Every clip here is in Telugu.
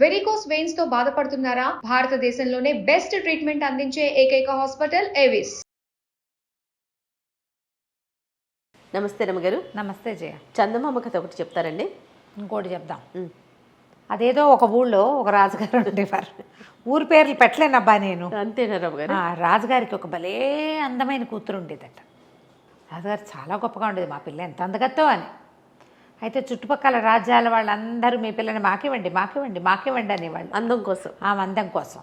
వెరికోస్ వెయిన్స్ తో బాధపడుతున్నారా? భారతదేశంలోనే బెస్ట్ ట్రీట్మెంట్ అందించే ఏకైక హాస్పిటల్ ఏవిస్. నమస్తే రమగారు. నమస్తే జయ. చందమామ కథ ఒకటి చెప్తారండి. ఇంకోటి చెప్దాం. అదేదో ఒక ఊళ్ళో ఒక రాజుగారు ఉండేవారు. ఊరి పేర్లు పెట్టలేనబ్బా నేను. అంతేనా రమగారు? రాజుగారికి ఒక భలే అందమైన కూతురు ఉండేదట. రాజుగారు చాలా గొప్పగా ఉండేది, మా పిల్ల ఎంత అందగత్తో అని. అయితే చుట్టుపక్కల రాజ్యాల వాళ్ళందరూ మీ పిల్లని మాకివ్వండి మాకివ్వండి మాకివ్వండి అనేవాళ్ళు. అందం కోసం, ఆ అందం కోసం.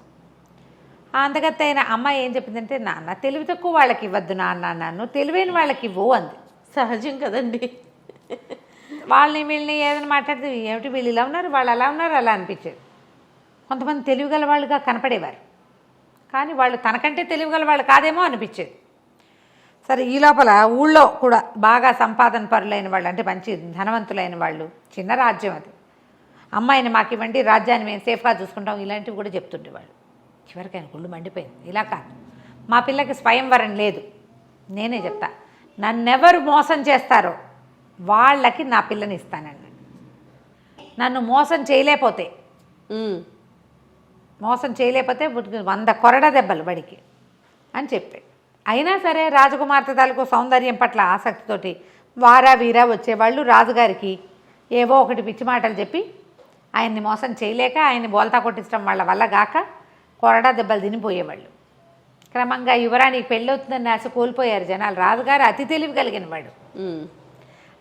ఆ అందగత్త అయిన అమ్మాయి ఏం చెప్పిందంటే, నాన్న తెలివి తక్కువ వాళ్ళకి ఇవ్వద్దు నాన్న, నన్ను తెలివైన వాళ్ళకి ఇవ్వు అంది. సహజం కదండి. వాళ్ళని వీళ్ళని ఏదైనా మాట్లాడితే ఏమిటి వీళ్ళు ఇలా ఉన్నారు వాళ్ళు అలా ఉన్నారు అలా అనిపించేది. కొంతమంది తెలివిగల వాళ్ళుగా కనపడేవారు, కానీ వాళ్ళు తనకంటే తెలివిగల వాళ్ళు కాదేమో అనిపించేది. సరే, ఈ లోపల ఊళ్ళో కూడా బాగా సంపాదన పరులైన వాళ్ళు, అంటే మంచి ధనవంతులైన వాళ్ళు, చిన్న రాజ్యం అది, అమ్మాయిని మాకు ఇవ్వండి రాజ్యాన్ని మేము సేఫ్గా చూసుకుంటాం ఇలాంటివి కూడా చెప్తుండేవాళ్ళు. చివరికి ఆయన గుళ్ళు మండిపోయింది. ఇలా కాదు, మా పిల్లకి స్వయంవరం లేదు, నేనే చెప్తా, నన్నెవరు మోసం చేస్తారో వాళ్ళకి నా పిల్లని ఇస్తానండి. నన్ను మోసం చేయలేకపోతే 100 కొరడ దెబ్బలు బడికి అని చెప్పాడు. అయినా సరే రాజకుమార్తె తాలూకు సౌందర్యం పట్ల ఆసక్తితోటి వారా వీరా వచ్చేవాళ్ళు రాజుగారికి ఏవో ఒకటి పిచ్చి మాటలు చెప్పి ఆయన్ని మోసం చేయలేక ఆయన్ని బోల్తా కొట్టించడం వాళ్ళ వల్ల గాక కొరడా దెబ్బలు తినిపోయేవాళ్ళు. క్రమంగా యువరానికి పెళ్ళవుతుందని ఆశ కోల్పోయారు జనాలు. రాజుగారు అతి తెలివి కలిగిన వాడు,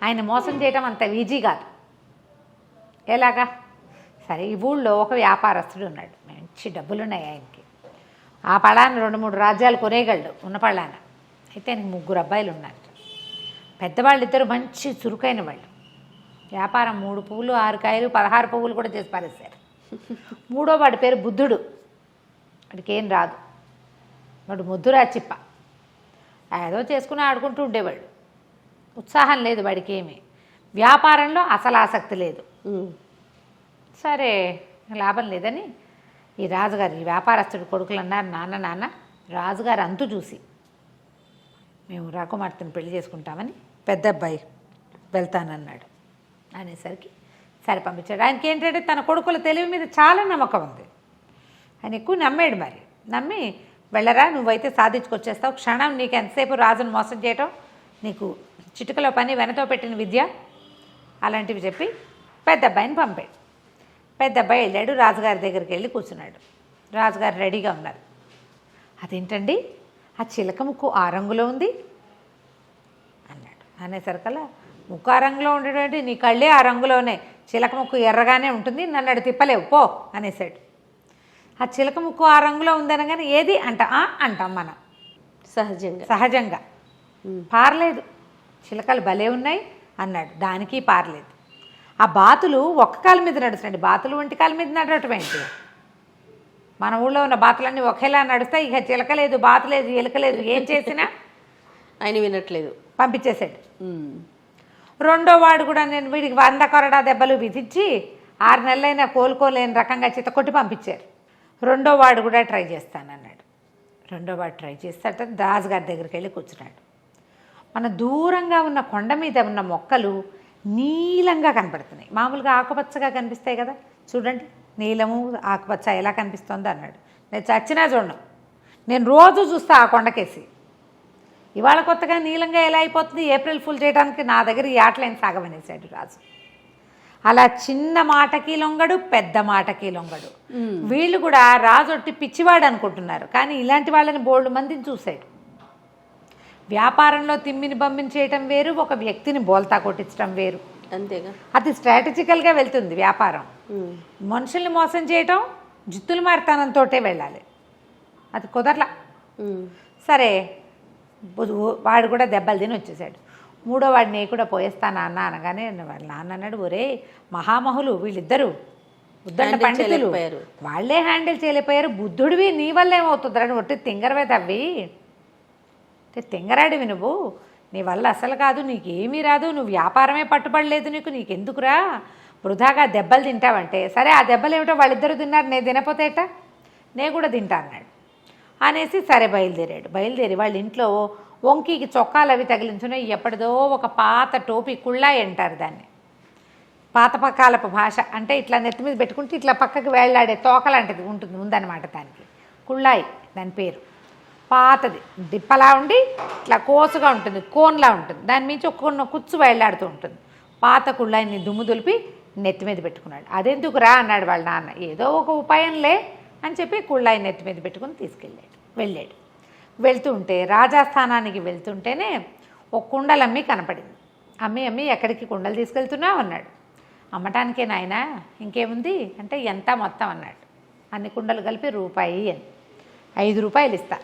ఆయన మోసం చేయటం అంత ఈజీ కాదు. ఎలాగా? సరే, ఈ ఊళ్ళో ఒక వ్యాపారస్తుడు ఉన్నాడు, మంచి డబ్బులున్నాయి ఆయనకి. ఆ పళాన 2-3 రాజ్యాలు కొనేయగలడు ఉన్న పళాన. అయితే ఆయనకి 3 అబ్బాయిలు ఉన్నారు. పెద్దవాళ్ళు ఇద్దరు మంచి చురుకైన వాళ్ళు. వ్యాపారం 3 పువ్వులు 6 కాయలు 16 పువ్వులు కూడా చేసి పారేశారు. 3వ వాడి పేరు బుద్ధుడు. వాడికి ఏం రాదు, వాడు ముద్దురా చిప్ప. ఏదో చేసుకుని ఆడుకుంటూ ఉండేవాడు. ఉత్సాహం లేదు వాడికి, ఏమి వ్యాపారంలో అసలు ఆసక్తి లేదు. సరే, లాభం లేదని ఈ రాజుగారు, ఈ వ్యాపారస్తుడు కొడుకులు అన్నారు, నాన్న నాన్న రాజుగారు అంతు చూసి మేము రాకుమార్తెను పెళ్లి చేసుకుంటామని పెద్ద అబ్బాయి వెళ్తానన్నాడు. అనేసరికి సరే పంపించాడు. ఆయనకి ఏంటంటే తన కొడుకుల తెలివి మీద చాలా నమ్మకం ఉంది. ఆయన ఎక్కువ నమ్మాడు. మరి నమ్మి, వెళ్ళరా నువ్వైతే సాధించుకొచ్చేస్తావు, క్షణం నీకు ఎంతసేపు రాజును మోసం చేయటం, నీకు చిటుకలో పని వెనతో పెట్టిన విద్య, అలాంటివి చెప్పి పెద్ద అబ్బాయిని పంపాడు. పెద్ద అబ్బాయి వెళ్ళాడు, రాజుగారి దగ్గరికి వెళ్ళి కూర్చున్నాడు. రాజుగారు రెడీగా ఉన్నారు. అదేంటండి ఆ చిలక ముక్కు ఆ రంగులో ఉంది అన్నాడు. అనేసరికల్లా ముక్కు ఆ రంగులో ఉండేటువంటి, నీ కళ్ళే ఆ రంగులోనే, చిలక ముక్కు ఎర్రగానే ఉంటుంది, నన్ను అడి తిప్పలేవు పో అనేసాడు. ఆ చిలక ముక్కు ఆ రంగులో ఉందనగానే ఏది అంటాం మనం సహజంగా. పారలేదు, చిలకలు భలే ఉన్నాయి అన్నాడు. దానికి పారలేదు. ఆ బాతులు ఒక్క కాలు మీద నడుస్తున్నాడు, బాతులు ఒంటి కాలు మీద నడవటం ఏంటి? మన ఊళ్ళో ఉన్న బాతులన్నీ ఒకేలా నడుస్తాయి. ఇక చిలక లేదు, బాతు లేదు, ఎలుక లేదు, ఏం చేసినా ఆయన వినట్లేదు, పంపించేశాడు. 2వ వాడు కూడా నేను వీడికి 100 కొరడా దెబ్బలు విధించి 6 నెలలైనా కోలుకోలేని రకంగా చిత్తకొట్టి పంపించారు. 2వ వాడు కూడా ట్రై చేస్తానన్నాడు. 2వ వాడు ట్రై చేస్తాట, రాజుగారి దగ్గరికి వెళ్ళి కూర్చున్నాడు. మన దూరంగా ఉన్న కొండ మీద ఉన్న మొక్కలు నీలంగా కనపడుతున్నాయి. మామూలుగా ఆకుపచ్చగా కనిపిస్తాయి కదా, చూడండి నీలము ఆకుపచ్చ ఎలా కనిపిస్తుందో అన్నాడు. నేను చచ్చినా చూడను, నేను రోజు చూస్తా ఆ కొండకేసి. ఇవాళ కొత్తగా నీలంగా ఎలా అయిపోతుంది, ఏప్రిల్ ఫుల్ చేయడానికి నా దగ్గర ఈ ఆటలైన సాగమనేసాడు రాజు. అలా చిన్న మాటకి లొంగడు, పెద్ద మాటకి లొంగడు. వీళ్ళు కూడా రాజొట్టి పిచ్చివాడు అనుకుంటున్నారు, కానీ ఇలాంటి వాళ్ళని బోల్డ్ మందిని చూశాడు. వ్యాపారంలో తిమ్మిని బమ్మిని చేయటం వేరు, ఒక వ్యక్తిని బోల్తా కొట్టించడం వేరు. అంతేగా, అది స్ట్రాటజికల్గా వెళ్తుంది వ్యాపారం. మనుషుల్ని మోసం చేయటం జిత్తులు మారితనంతో వెళ్ళాలి, అది కుదరలా. సరే, వాడు కూడా దెబ్బలు తిని వచ్చేసాడు. 3వ వాడు నీ కూడా పోయేస్తాను నాన్న అనగానే వాళ్ళ నాన్న అన్నాడు, ఒరే మహామహులు వీళ్ళిద్దరూ, ఉద్దండ పండితులు, వాళ్ళే హ్యాండిల్ చేయలేకపోయారు, బుద్ధుడివి నీ వల్ల ఏమవుతుందని ఒట్టి తింగరవే తవ్వి, తింగరాడివి నువ్వు, నీ వల్ల అసలు కాదు, నీకేమీ రాదు, నువ్వు వ్యాపారమే పట్టుబడలేదు, నీకెందుకురా వృధాగా దెబ్బలు తింటావంటే, సరే ఆ దెబ్బలు ఏమిటో వాళ్ళిద్దరూ తిన్నారు, నేను తినపోతేట నేను కూడా తింటా అన్నాడు. అనేసి సరే బయలుదేరి వాళ్ళ ఇంట్లో వంకీకి చొక్కాలు అవి తగిలించున్నాయి. ఎప్పటిదో ఒక పాత టోపీ కుళ్ళాయి అంటారు దాన్ని, పాతపకాలపు భాష అంటే ఇట్లా నెత్తి మీద పెట్టుకుంటే ఇట్లా పక్కకి వేళ్లాడే తోకలాంటిది ఉంటుంది ఉందన్నమాట దానికి. కుళ్ళాయి దాని పేరు. పాతది డిప్పలా ఉండి ఇట్లా కోసుగా ఉంటుంది, కోన్లా ఉంటుంది, దాని మించి ఒక్క కుచ్చు వేళ్లాడుతూ ఉంటుంది. పాత కుళ్ళాయిని దుమ్ము దులిపి నెత్తి మీద పెట్టుకున్నాడు. అదెందుకు రా అన్నాడు వాళ్ళ నాన్న. ఏదో ఒక ఉపాయంలే అని చెప్పి కుళ్ళాయి నెత్తి మీద పెట్టుకుని వెళ్ళాడు. వెళ్తూ ఉంటే రాజాస్థానానికి వెళ్తుంటేనే ఒక కుండలమ్మి కనపడింది. అమ్మి ఎక్కడికి కుండలు తీసుకెళ్తున్నావు అన్నాడు. అమ్మటానికే నాయనా, ఇంకేముంది అంటే ఎంత మొత్తం అన్నాడు. అన్ని కుండలు కలిపి రూపాయి అని. 5 రూపాయలు ఇస్తా,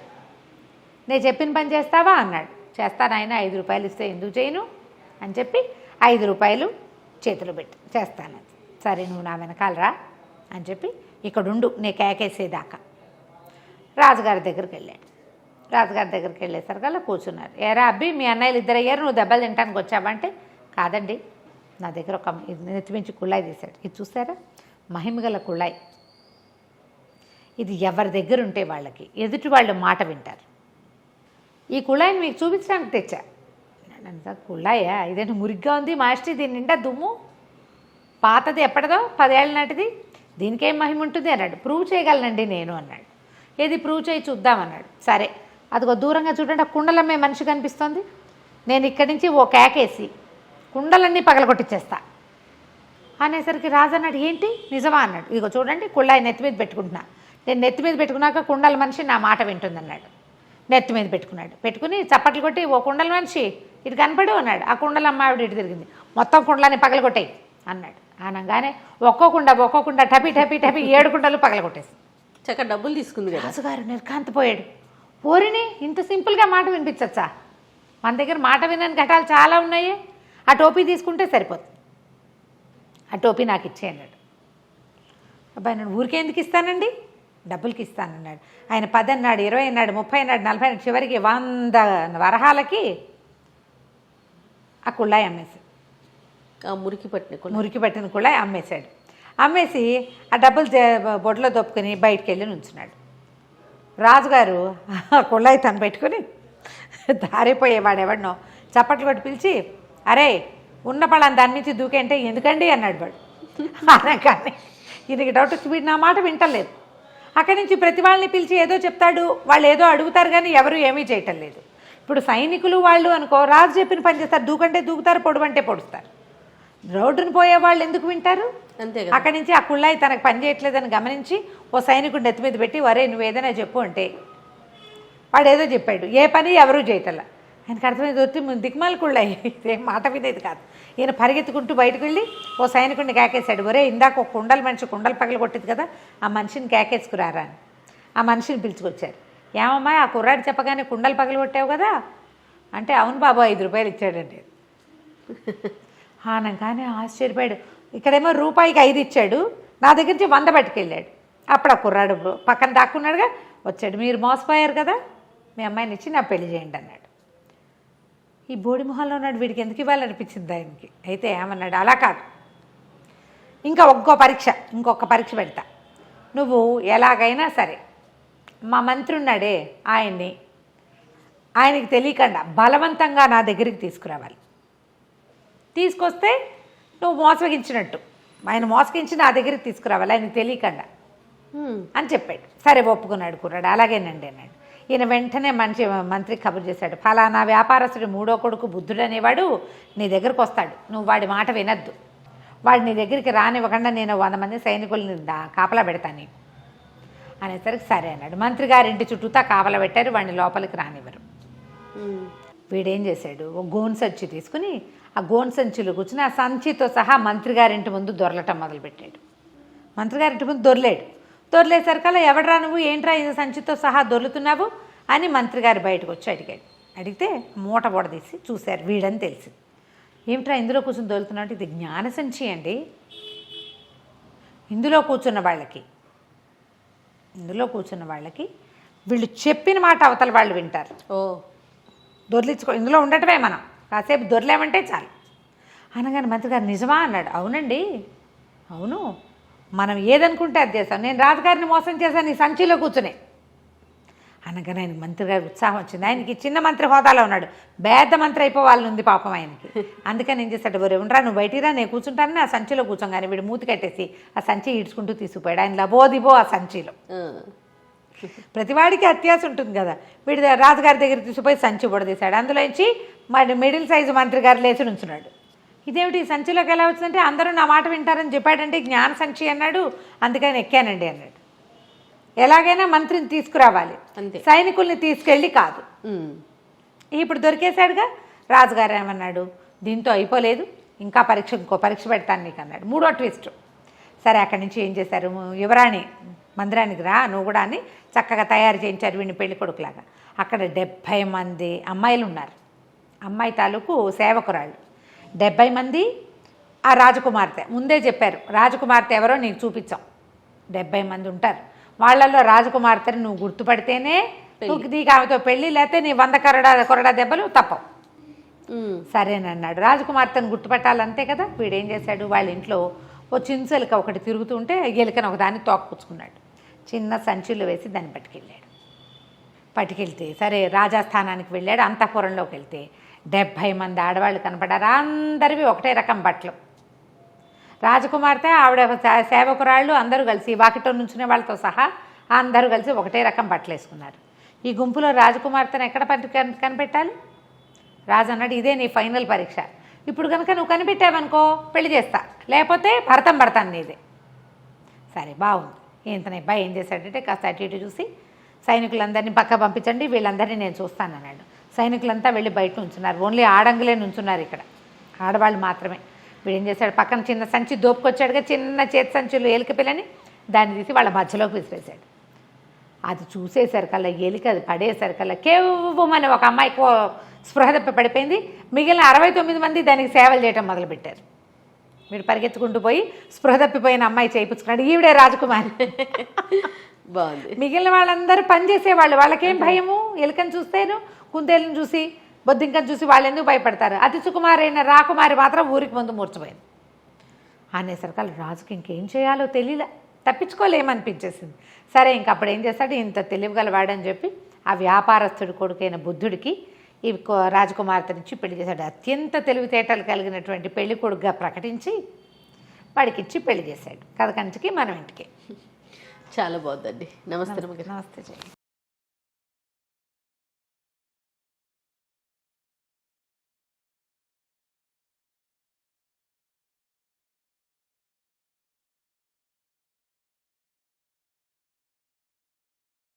నేను చెప్పిన పని చేస్తావా అన్నాడు. చేస్తానాయన, 5 రూపాయలు ఇస్తే ఎందుకు చేయను అని చెప్పి 5 రూపాయలు చేతిలో పెట్టి చేస్తాను. సరే నువ్వు నా వెనకాలరా అని చెప్పి ఇక్కడుండు నే కేకేసేదాకా రాజుగారి దగ్గరికి వెళ్ళాడు. రాజుగారి దగ్గరికి వెళ్ళేసరికల్లా కూర్చున్నారు. ఏరా అబ్బి, మీ అన్నయ్యలు ఇద్దరు అయ్యారు, నువ్వు దెబ్బలు తినడానికి వచ్చావంటే, కాదండి నా దగ్గర ఒక నెత్తిమించి కుళ్ళాయి తీశాడు. ఇది చూసారా, మహిమగల కుళ్ళాయి. ఇది ఎవరి దగ్గర ఉంటే వాళ్ళకి ఎదుటి వాళ్ళు మాట వింటారు. ఈ కుళాయిని మీకు చూపించడానికి తెచ్చా. కుళాయా, ఇదేంటి మురిగ్గా ఉంది మాస్టర్, దీని నిండా దుమ్ము, పాతది ఎప్పటిదో 10 ఏళ్ళ నాటిది, దీనికేం మహిమ ఉంటుంది అన్నాడు. ప్రూవ్ చేయగలనండి నేను అన్నాడు. ఏది ప్రూవ్ చేయి చూద్దామన్నాడు. సరే అదిగో దూరంగా చూడండి, ఆ కుండలమ్మే మనిషి కనిపిస్తోంది, నేను ఇక్కడి నుంచి ఓ కేకేసి కుండలన్నీ పగలగొట్టించేస్తా అనేసరికి రాజు అన్నాడు. ఏంటి నిజమా అన్నాడు. ఇదిగో చూడండి కుళ్ళాయి నెత్తి మీద పెట్టుకుంటున్నా, నేను నెత్తి మీద పెట్టుకున్నాక కుండల మనిషి నా మాట వింటుందన్నాడు. నెత్తి మీద పెట్టుకున్నాడు. పెట్టుకుని చప్పట్లు కొట్టి, ఓ కుండల మనిషి ఇటు కనపడు అన్నాడు. ఆ కుండల అమ్మావిడ ఇటు తిరిగింది, మొత్తం కుండలని పగలగొట్టాయి అన్నాడు. అనగానే ఒక్కోకుండా టపి 7 కుండలు పగలగొట్టేసి చక్కగా డబ్బులు తీసుకుంది కదా. రాజుగారు నిర్కాంతపోయాడు. ఓరిని, ఇంత సింపుల్గా మాట వినిపించచ్చా? మన దగ్గర మాట వినని ఘటాలు చాలా ఉన్నాయి. ఆ టోపీ తీసుకుంటే సరిపోతుంది, ఆ టోపీ నాకు ఇచ్చే అన్నాడు. అబ్బాయి నేను ఊరికే ఎందుకు ఇస్తానండి, డబ్బులకి ఇస్తానన్నాడు. ఆయన 10 అన్నాడు, 20 అన్నాడు, 30 అన్నాడు, 40 అన్నాడు, చివరికి 100 వరహాలకి ఆ కుళ్ళాయి అమ్మేసి, మురికి పట్టిన కుళ్ళాయి అమ్మేశాడు. అమ్మేసి ఆ డబ్బులు బొడ్లో దొప్పుకొని బయటికి వెళ్ళి నుంచున్నాడు. రాజుగారు ఆ కుళ్ళాయి తను పెట్టుకుని దారిపోయేవాడు ఎవడినో చప్పట్లు కొట్టి పిలిచి, అరే ఉన్న పళ్ళని దాని నుంచి దూకేంటే ఎందుకండి అన్నాడు వాడు. అనగానే ఈయనకి డౌట్ వచ్చి, వీడు నా మాట వింటలేదు. అక్కడి నుంచి ప్రతి వాళ్ళని పిలిచి ఏదో చెప్తాడు, వాళ్ళు ఏదో అడుగుతారు కానీ ఎవరు ఏమీ చేయటం లేదు. ఇప్పుడు సైనికులు వాళ్ళు అనుకో, రాజు చెప్పిన పని చేస్తారు, దూకంటే దూకుతారు, పొడువంటే పొడుస్తారు. రోడ్డును పోయే వాళ్ళు ఎందుకు వింటారు? అంతే. అక్కడి నుంచి ఆ కుళ్ళాయి తనకు పని చేయట్లేదని గమనించి ఓ సైనికుడు నెత్తి మీద పెట్టి, వరే నువ్వు ఏదైనా చెప్పు అంటే వాడు ఏదో చెప్పాడు. ఏ పని ఎవరూ చేయటల్లా. ఆయనకు అర్థమైంది, వచ్చి దిక్మాల కుళ్ళాయి, ఇదేం మాట వినేది కాదు. ఈయన పరిగెత్తుకుంటూ బయటకు వెళ్ళి ఓ సైనికుడిని కేకేశాడు. ఒరే ఇందాక ఒక కుండలు పగలు కొట్టింది కదా, ఆ మనిషిని కేకేసుకురారా అని. ఆ మనిషిని పిలుచుకొచ్చారు. ఏమమ్మా ఆ కుర్రాడు చెప్పగానే కుండలు పగలు కొట్టావు కదా అంటే, అవును బాబు 5 రూపాయలు ఇచ్చాడండి. అనగానే ఆశ్చర్యపోయాడు. ఇక్కడేమో రూపాయికి 5 ఇచ్చాడు, నా దగ్గర నుంచి 100 పట్టుకెళ్ళాడు. అప్పుడు ఆ కుర్రాడు పక్కన దాక్కున్నాడుగా, వచ్చాడు. మీరు మోసపోయారు కదా, మీ అమ్మాయిని ఇచ్చి నా పెళ్లి చేయండి అన్నాడు. ఈ బోడి మొహంలో ఉన్నాడు, వీడికి ఎందుకు ఇవ్వాలనిపించింది ఆయనకి. అయితే ఏమన్నాడు, అలా కాదు, ఇంకొక పరీక్ష పెడతా. నువ్వు ఎలాగైనా సరే మా మంత్రి ఉన్నాడే ఆయనకి తెలియకుండా బలవంతంగా నా దగ్గరికి తీసుకురావాలి. తీసుకొస్తే నువ్వు మోసగించినట్టు, ఆయన మోసగించి నా దగ్గరికి తీసుకురావాలి ఆయనకు తెలియకుండా అని చెప్పాడు. సరే ఒప్పుకున్నాడు కుర్రాడు. అలాగేనండి అన్నాడు. ఈయన వెంటనే మంత్రికి కబురు చేశాడు. ఫలానా వ్యాపారస్తుడి 3వ కొడుకు బుద్ధుడు అనేవాడు నీ దగ్గరకు వస్తాడు, నువ్వు వాడి మాట వినద్దు, వాడు నీ దగ్గరికి రానివ్వకుండా నేను 100 మంది సైనికుల్ని కాపలా పెడతాను అనేసరికి సరే అన్నాడు. మంత్రి గారింటి చుట్టూతా కాపలా పెట్టారు, వాడిని లోపలికి రానివ్వరు. వీడేం చేశాడు, ఒక గోను సంచి తీసుకుని ఆ గోను సంచిలో కూర్చుని ఆ సంచితో సహా మంత్రి గారింటి ముందు దొరలటం మొదలుపెట్టాడు. మంత్రి గారింటి ముందు దొరలేసరికల్లా, ఎవడరా నువ్వు, ఏంట్రా ఇది సంచితో సహా దొరుకుతున్నావు అని మంత్రి గారు బయటకు వచ్చి అడిగాడు. అడిగితే మూట బొడదీసి చూశారు, వీడని తెలిసి. ఏమిట్రా ఇందులో కూర్చొని దొరుకుతున్నావు అంటే, ఇది జ్ఞాన సంచి అండి, ఇందులో కూర్చున్న వాళ్ళకి వీళ్ళు చెప్పిన మాట అవతల వాళ్ళు వింటారు. దొర్లించుకో, ఇందులో ఉండటమే, మనం కాసేపు దొరలేమంటే చాలు అనగానే మంత్రి గారు నిజమా అన్నాడు. అవునండి, అవును, మనం ఏదనుకుంటే అది చేస్తాం. నేను రాజుగారిని మోసం చేశాను ఈ సంచిలో కూర్చునే అనగానే ఆయన మంత్రి గారి ఉత్సాహం వచ్చింది. ఆయనకి చిన్న మంత్రి హోదాలో ఉన్నాడు, పెద్ద మంత్రి అయిపోవాలని ఉంది పాపం ఆయనకి. అందుకని ఏం చేస్తాడు, ఒరే ఉండరా నువ్వు బయటికి రా, నేను కూర్చుంటానని ఆ సంచిలో కూర్చోగానే వీడు మూతి కట్టేసి ఆ సంచి ఈడ్చుకుంటూ తీసుకుపోయాడు. ఆయన లబోదిబో ఆ సంచిలో. ప్రతివాడికి అత్యాస ఉంటుంది కదా, వీడి రాజుగారి దగ్గర తీసుకుపోయి సంచి బుడదీశాడు. అందులో నుంచి మరి మిడిల్ సైజు మంత్రి గారు లేచి నుంచున్నాడు. ఇదేమిటి ఈ సంచిలోకి ఎలా వచ్చిందంటే, అందరూ నా మాట వింటారని చెప్పాడంటే జ్ఞాన సంచి అన్నాడు, అందుకని ఎక్కానండి అన్నాడు. ఎలాగైనా మంత్రిని తీసుకురావాలి, సైనికుల్ని తీసుకెళ్ళి కాదు. ఇప్పుడు దొరికేశాడుగా. రాజుగారు ఏమన్నాడు, దీంతో అయిపోలేదు, ఇంకా ఇంకో పరీక్ష పెడతాను నీకు అన్నాడు. 3వ ట్విస్ట్. సరే అక్కడి నుంచి ఏం చేశారు, యువరాణి మందిరానికి రా నువ్వు కూడా అని చక్కగా తయారు చేయించారు వీడిని పెళ్లి కొడుకులాగా. అక్కడ 70 మంది అమ్మాయిలు ఉన్నారు, అమ్మాయి తాలూకు సేవకురాళ్ళు 70 మంది. ఆ రాజకుమార్తె ముందే చెప్పారు, రాజకుమార్తె ఎవరో నీకు చూపించాం. 70 మంది ఉంటారు, వాళ్ళల్లో రాజకుమార్తెని నువ్వు గుర్తుపడితేనే నువ్వు నీకు ఆమెతో పెళ్ళి, లేకపోతే నీ 100 కొరడా దెబ్బలు తప్పవు. సరేనన్నాడు. రాజకుమార్తెను గుర్తుపట్టాలంతే కదా. వీడేం చేశాడు, వాళ్ళ ఇంట్లో ఓ చించెలిక ఒకటి తిరుగుతూ ఉంటే ఎలుకను ఒకదాన్ని తోకపుచ్చుకున్నాడు. చిన్న సంచులు వేసి దాన్ని పట్టుకెళ్తే సరే రాజాస్థానానికి వెళ్ళాడు. అంతఃపురంలోకి వెళ్తే 70 మంది ఆడవాళ్ళు కనపడారు. అందరివి ఒకటే రకం బట్టలు. రాజకుమార్తె ఆవిడ సేవకురాళ్ళు అందరూ కలిసి వాకిట్లో నుంచునే వాళ్ళతో సహా అందరూ కలిసి ఒకటే రకం బట్టలు వేసుకున్నారు. ఈ గుంపులో రాజకుమార్తెను ఎక్కడ కనిపెట్టాలి? రాజు అన్నాడు, ఇదే నీ ఫైనల్ పరీక్ష. ఇప్పుడు కనుక నువ్వు కనిపెట్టావనుకో పెళ్లి చేస్తా, లేకపోతే భరతం పడతాను నీదే. సరే బాగుంది. ఇంతనబ్బా ఏం చేశాడంటే కాస్త అటు ఇటు చూసి సైనికులందరినీ పక్క పంపించండి, వీళ్ళందరినీ నేను చూస్తానన్నాడు. సైనికులంతా వెళ్ళి బయట నుంచున్నారు. ఓన్లీ ఆడంగులే నుంచున్నారు ఇక్కడ, ఆడవాళ్ళు మాత్రమే. వీడు ఏం చేశాడు, పక్కన చిన్న సంచి దోపుకొచ్చాడుగా, చిన్న చేతి సంచులు ఎలిక పిల్లని దాన్ని తీసి వాళ్ళ మధ్యలోకి విసిరేశాడు. అది చూసేసరికల్లా ఎలిక అది పడేసరికల్లా కేవ్వమని ఒక అమ్మాయికి స్పృహ తప్పి పడిపోయింది. మిగిలిన 69 మంది దానికి సేవలు చేయటం మొదలుపెట్టారు. వీడు పరిగెత్తుకుంటూ పోయి స్పృహ తప్పిపోయిన అమ్మాయి చేయించుకున్నాడు. ఈవిడే రాజకుమారి. బాగుంది. మిగిలిన వాళ్ళందరూ పనిచేసేవాళ్ళు, వాళ్ళకేం భయము, ఎలుకని చూస్తేను కుందేలను చూసి బొద్దింకని చూసి వాళ్ళు ఎందుకు భయపడతారు. అతి సుకుమారైన రాకుమారి మాత్రం ఊరికి ముందు మూర్చిపోయింది. అనేసరికల్లా రాజుకి ఇంకేం చేయాలో తెలియలే, తప్పించుకోలేమనిపించేసింది. సరే ఇంకప్పుడు ఏం చేస్తాడు, ఇంత తెలివిగలవాడని చెప్పి ఆ వ్యాపారస్తుడి కొడుకైన బుద్ధుడికి ఈ రాజకుమార్తెనిచ్చి పెళ్లి చేశాడు. అత్యంత తెలివితేటలు కలిగినటువంటి పెళ్లి కొడుకుగా ప్రకటించి వాడికిచ్చి పెళ్లి చేశాడు. కథ కంచికి మనం ఇంటికి. చాలా బాగుందండి. నమస్తే. నమస్తే.